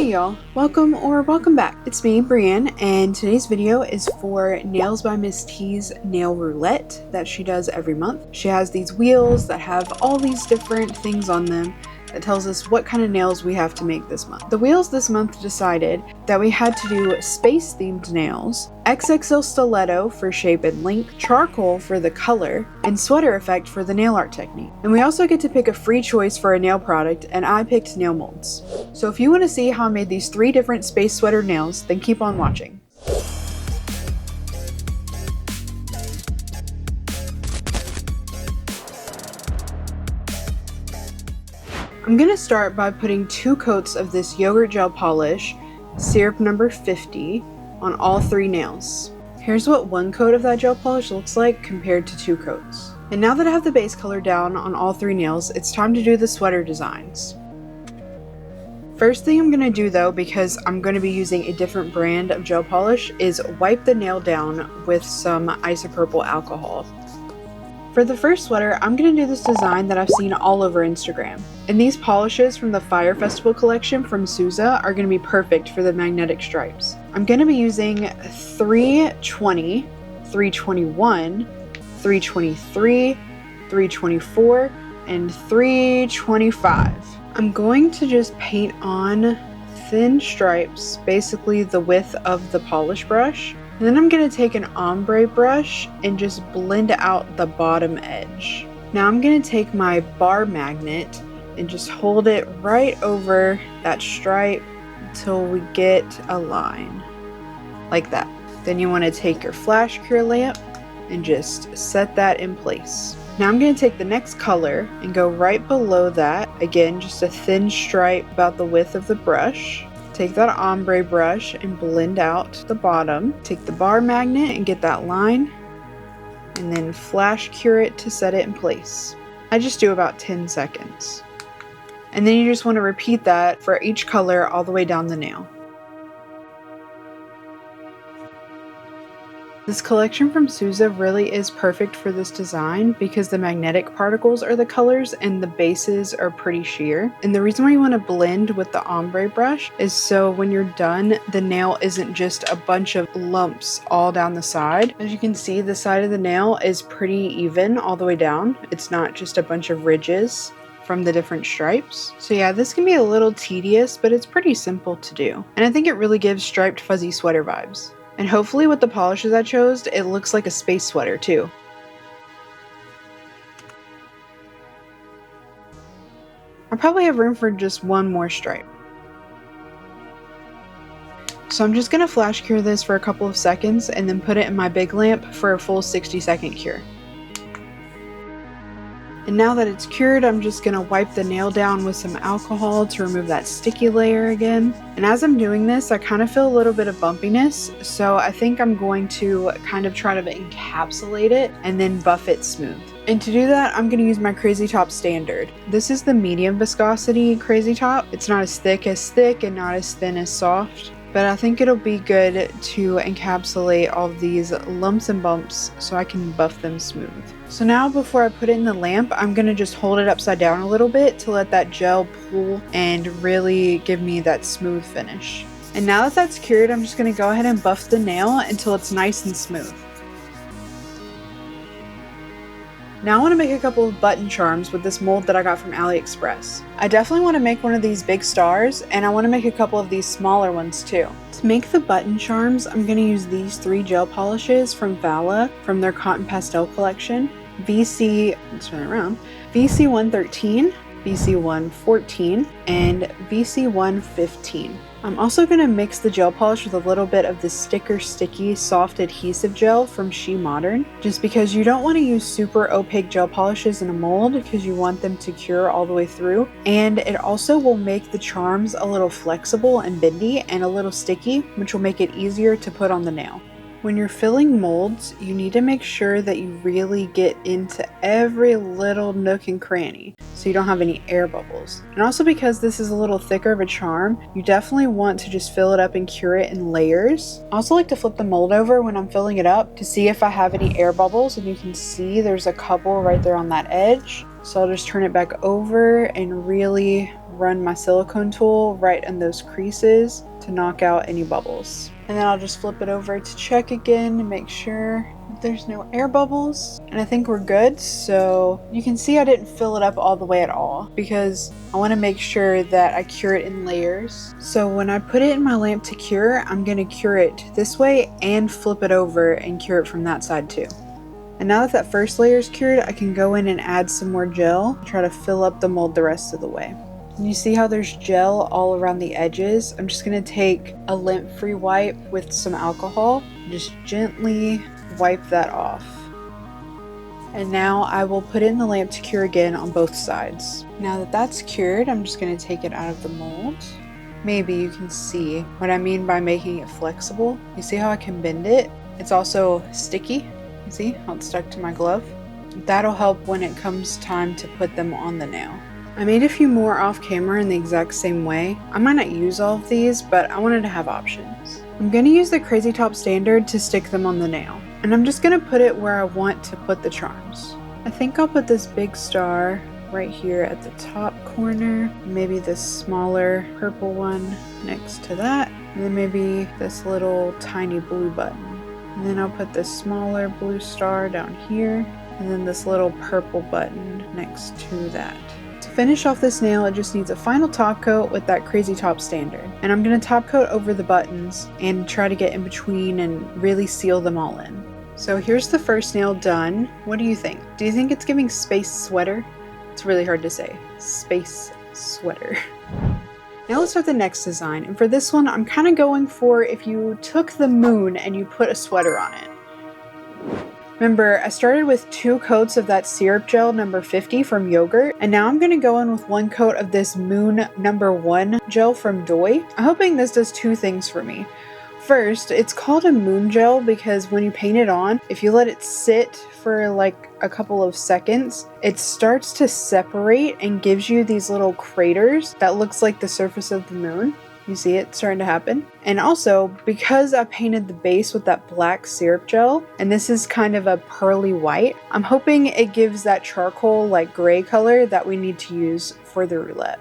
Hey y'all, welcome back. It's me, Brienne, and today's video is for Nails by Miss T's nail roulette that she does every month. She has these wheels that have all these different things on them that tells us what kind of nails we have to make this month. The wheels this month decided that we had to do space themed nails, XXL stiletto for shape and length, charcoal for the color, and sweater effect for the nail art technique. And we also get to pick a free choice for a nail product, and I picked nail molds. So if you want to see how I made these 3 different space sweater nails, then keep on watching. I'm going to start by putting 2 coats of this yogurt gel polish, syrup number 50, on all 3 nails. Here's what 1 coat of that gel polish looks like compared to 2 coats. And now that I have the base color down on all 3 nails, it's time to do the sweater designs. First thing I'm going to do though, because I'm going to be using a different brand of gel polish, is wipe the nail down with some isopropyl alcohol. For the first sweater, I'm going to do this design that I've seen all over Instagram. And these polishes from the Fire Festival collection from Sousa are going to be perfect for the magnetic stripes. I'm going to be using 320, 321, 323, 324, and 325. I'm going to just paint on thin stripes, basically the width of the polish brush. And then I'm going to take an ombre brush and just blend out the bottom edge. Now I'm going to take my bar magnet and just hold it right over that stripe until we get a line. Like that. Then you want to take your flash cure lamp and just set that in place. Now I'm going to take the next color and go right below that. Again, just a thin stripe about the width of the brush. Take that ombre brush and blend out the bottom. Take the bar magnet and get that line. And then flash cure it to set it in place. I just do about 10 seconds. And then you just want to repeat that for each color all the way down the nail. This collection from Sousa really is perfect for this design because the magnetic particles are the colors and the bases are pretty sheer. And the reason why you want to blend with the ombre brush is so when you're done, the nail isn't just a bunch of lumps all down the side. As you can see, the side of the nail is pretty even all the way down. It's not just a bunch of ridges from the different stripes. So yeah, this can be a little tedious, but it's pretty simple to do. And I think it really gives striped fuzzy sweater vibes. And hopefully with the polishes I chose, it looks like a space sweater too. I probably have room for just 1 more stripe. So I'm just going to flash cure this for a couple of seconds and then put it in my big lamp for a full 60-second cure. And now that it's cured, I'm just going to wipe the nail down with some alcohol to remove that sticky layer again. And as I'm doing this, I kind of feel a little bit of bumpiness, so I think I'm going to kind of try to encapsulate it and then buff it smooth. And to do that, I'm going to use my Crazy Top Standard. This is the medium viscosity Crazy Top. It's not as thick and not as thin as soft. But I think it'll be good to encapsulate all of these lumps and bumps so I can buff them smooth. So now before I put it in the lamp, I'm going to just hold it upside down a little bit to let that gel pool and really give me that smooth finish. And now that that's cured, I'm just going to go ahead and buff the nail until it's nice and smooth. Now I want to make a couple of button charms with this mold that I got from AliExpress. I definitely want to make one of these big stars, and I want to make a couple of these smaller ones too. To make the button charms, I'm going to use these 3 gel polishes from Vala from their Cotton Pastel collection. VC113, VC114, and VC115. I'm also going to mix the gel polish with a little bit of the sticky soft adhesive gel from She Modern, just because you don't want to use super opaque gel polishes in a mold because you want them to cure all the way through, and it also will make the charms a little flexible and bendy and a little sticky, which will make it easier to put on the nail. When you're filling molds, you need to make sure that you really get into every little nook and cranny so you don't have any air bubbles. And also because this is a little thicker of a charm, you definitely want to just fill it up and cure it in layers. I also like to flip the mold over when I'm filling it up to see if I have any air bubbles, and you can see there's a couple right there on that edge. So I'll just turn it back over and really run my silicone tool right in those creases to knock out any bubbles. And then I'll just flip it over to check again to make sure there's no air bubbles. And I think we're good. So you can see I didn't fill it up all the way at all because I want to make sure that I cure it in layers. So when I put it in my lamp to cure, I'm going to cure it this way and flip it over and cure it from that side too. And now that that first layer is cured, I can go in and add some more gel, try to fill up the mold the rest of the way. And you see how there's gel all around the edges? I'm just going to take a lint-free wipe with some alcohol, just gently wipe that off. And now I will put it in the lamp to cure again on both sides. Now that that's cured, I'm just going to take it out of the mold. Maybe you can see what I mean by making it flexible. You see how I can bend it? It's also sticky. You see how it's stuck to my glove? That'll help when it comes time to put them on the nail. I made a few more off camera in the exact same way. I might not use all of these, but I wanted to have options. I'm going to use the Crazy Top Standard to stick them on the nail. And I'm just going to put it where I want to put the charms. I think I'll put this big star right here at the top corner. Maybe this smaller purple one next to that. And then maybe this little tiny blue button. And then I'll put this smaller blue star down here. And then this little purple button next to that. To finish off this nail, it just needs a final top coat with that Crazy Top Standard. And I'm going to top coat over the buttons and try to get in between and really seal them all in. So here's the first nail done. What do you think? Do you think it's giving space sweater? It's really hard to say. Space sweater. Now let's start the next design. And for this one, I'm kind of going for if you took the moon and you put a sweater on it. Remember, I started with 2 coats of that syrup gel number 50 from Yogurt, and now I'm going to go in with 1 coat of this moon number 1 gel from Doi. I'm hoping this does 2 things for me. First, it's called a moon gel because when you paint it on, if you let it sit for like a couple of seconds, it starts to separate and gives you these little craters that looks like the surface of the moon. You see it starting to happen. And also, because I painted the base with that black syrup gel, and this is kind of a pearly white, I'm hoping it gives that charcoal like gray color that we need to use for the roulette.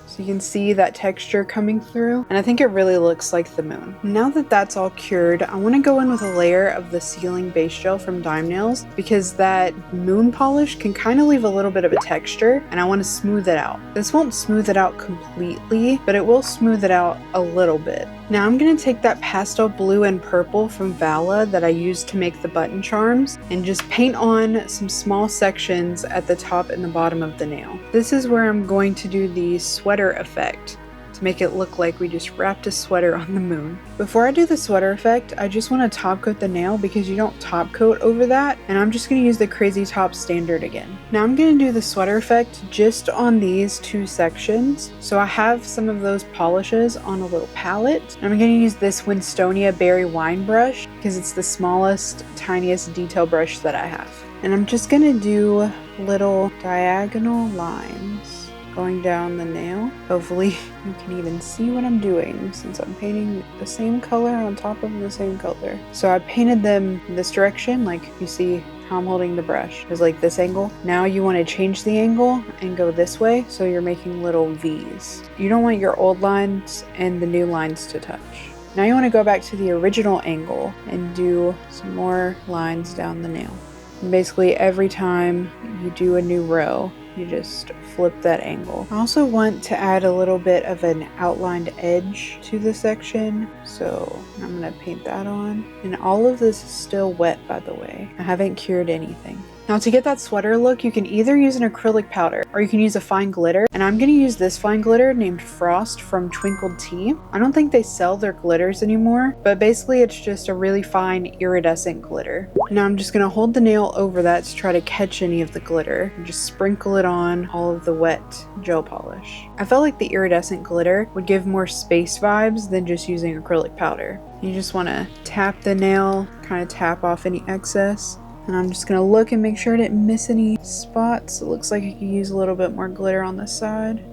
So you can see that texture coming through, and I think it really looks like the moon. Now that that's all cured, I want to go in with a layer of the sealing base gel from Dime Nails because that moon polish can kind of leave a little bit of a texture, and I want to smooth it out. This won't smooth it out completely, but it will smooth it out a little bit. Now I'm going to take that pastel blue and purple from Vala that I used to make the button charms and just paint on some small sections at the top and the bottom of the nail. This is where I'm going to do the sweater effect to make it look like we just wrapped a sweater on the moon. Before I do the sweater effect, I just want to top coat the nail because you don't top coat over that, and I'm just going to use the Crazy Top Standard again. Now I'm going to do the sweater effect just on these 2 sections. So I have some of those polishes on a little palette. I'm going to use this Winstonia Berry Wine brush because it's the smallest, tiniest detail brush that I have. And I'm just going to do little diagonal lines going down the nail. Hopefully you can even see what I'm doing since I'm painting the same color on top of the same color. So I painted them this direction, like you see how I'm holding the brush is like this angle. Now you want to change the angle and go this way, so you're making little V's. You don't want your old lines and the new lines to touch. Now you want to go back to the original angle and do some more lines down the nail. And basically every time you do a new row, you just flip that angle. I also want to add a little bit of an outlined edge to the section, so I'm going to paint that on. And all of this is still wet, by the way. I haven't cured anything. Now to get that sweater look, you can either use an acrylic powder or you can use a fine glitter. And I'm going to use this fine glitter named Frost from Twinkled Tea. I don't think they sell their glitters anymore, but basically it's just a really fine iridescent glitter. Now I'm just going to hold the nail over that to try to catch any of the glitter and just sprinkle it on all of the wet gel polish. I felt like the iridescent glitter would give more space vibes than just using acrylic powder. You just want to tap the nail, kind of tap off any excess. And I'm just going to look and make sure I didn't miss any spots. It looks like I could use a little bit more glitter on this side.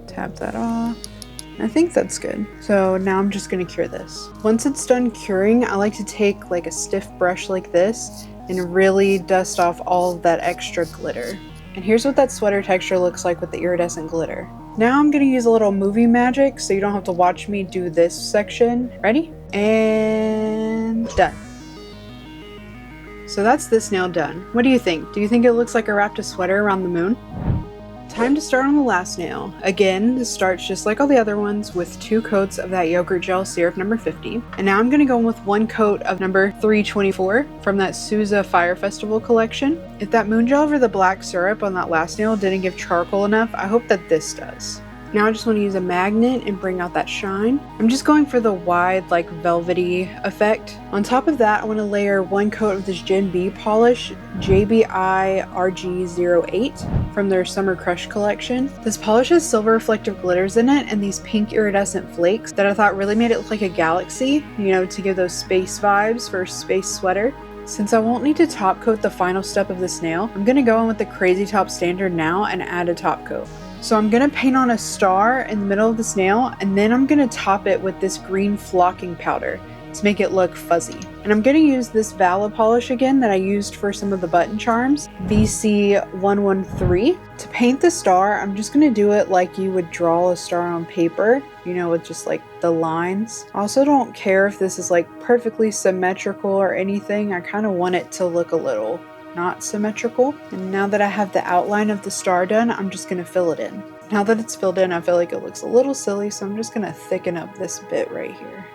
Tap that off. I think that's good. So now I'm just going to cure this. Once it's done curing, I like to take like a stiff brush like this and really dust off all of that extra glitter. And here's what that sweater texture looks like with the iridescent glitter. Now I'm gonna use a little movie magic so you don't have to watch me do this section. Ready? And done. So that's this nail done. What do you think? Do you think it looks like I wrapped a sweater around the moon? Time to start on the last nail. Again, this starts just like all the other ones with 2 coats of that yogurt gel syrup number 50. And now I'm gonna go in with 1 coat of number 324 from that Sousa Fire Festival collection. If that moon gel over the black syrup on that last nail didn't give charcoal enough, I hope that this does. Now I just want to use a magnet and bring out that shine. I'm just going for the wide, like velvety effect. On top of that, I want to layer 1 coat of this Gen B polish, JBI RG08 from their Summer Crush collection. This polish has silver reflective glitters in it and these pink iridescent flakes that I thought really made it look like a galaxy, you know, to give those space vibes for a space sweater. Since I won't need to top coat the final step of this nail, I'm going to go in with the Crazy Top Standard now and add a top coat. So I'm going to paint on a star in the middle of this nail, and then I'm going to top it with this green flocking powder to make it look fuzzy. And I'm going to use this Vala polish again that I used for some of the button charms, VC113. To paint the star, I'm just going to do it like you would draw a star on paper, you know, with just like the lines. I also don't care if this is like perfectly symmetrical or anything. I kind of want it to look a little not symmetrical. And now that I have the outline of the star done, I'm just going to fill it in. Now that it's filled in, I feel like it looks a little silly, so I'm just going to thicken up this bit right here.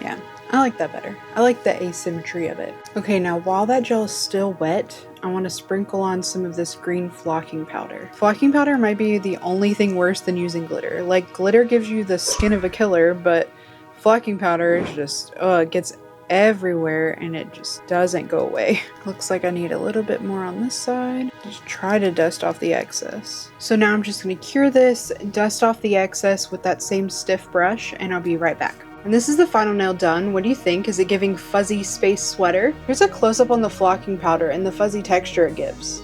Yeah, I like that better. I like the asymmetry of it. Okay, now while that gel is still wet, I want to sprinkle on some of this green flocking powder. Flocking powder might be the only thing worse than using glitter. Like, glitter gives you the skin of a killer, but flocking powder is just, it gets everywhere and it just doesn't go away. Looks like I need a little bit more on this side. Just try to dust off the excess. So now I'm just going to cure this, dust off the excess with that same stiff brush, and I'll be right back. And this is the final nail done. What do you think? Is it giving fuzzy space sweater? Here's a close-up on the flocking powder and the fuzzy texture it gives.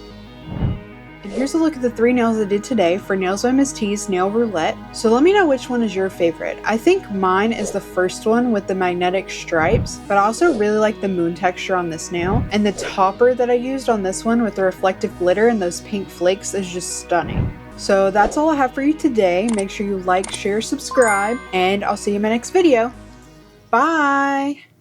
And here's a look at the 3 nails I did today for Nails by Miss T's Nail Roulette. So let me know which one is your favorite. I think mine is the first one with the magnetic stripes, but I also really like the moon texture on this nail. And the topper that I used on this one with the reflective glitter and those pink flakes is just stunning. So that's all I have for you today. Make sure you like, share, subscribe, and I'll see you in my next video. Bye!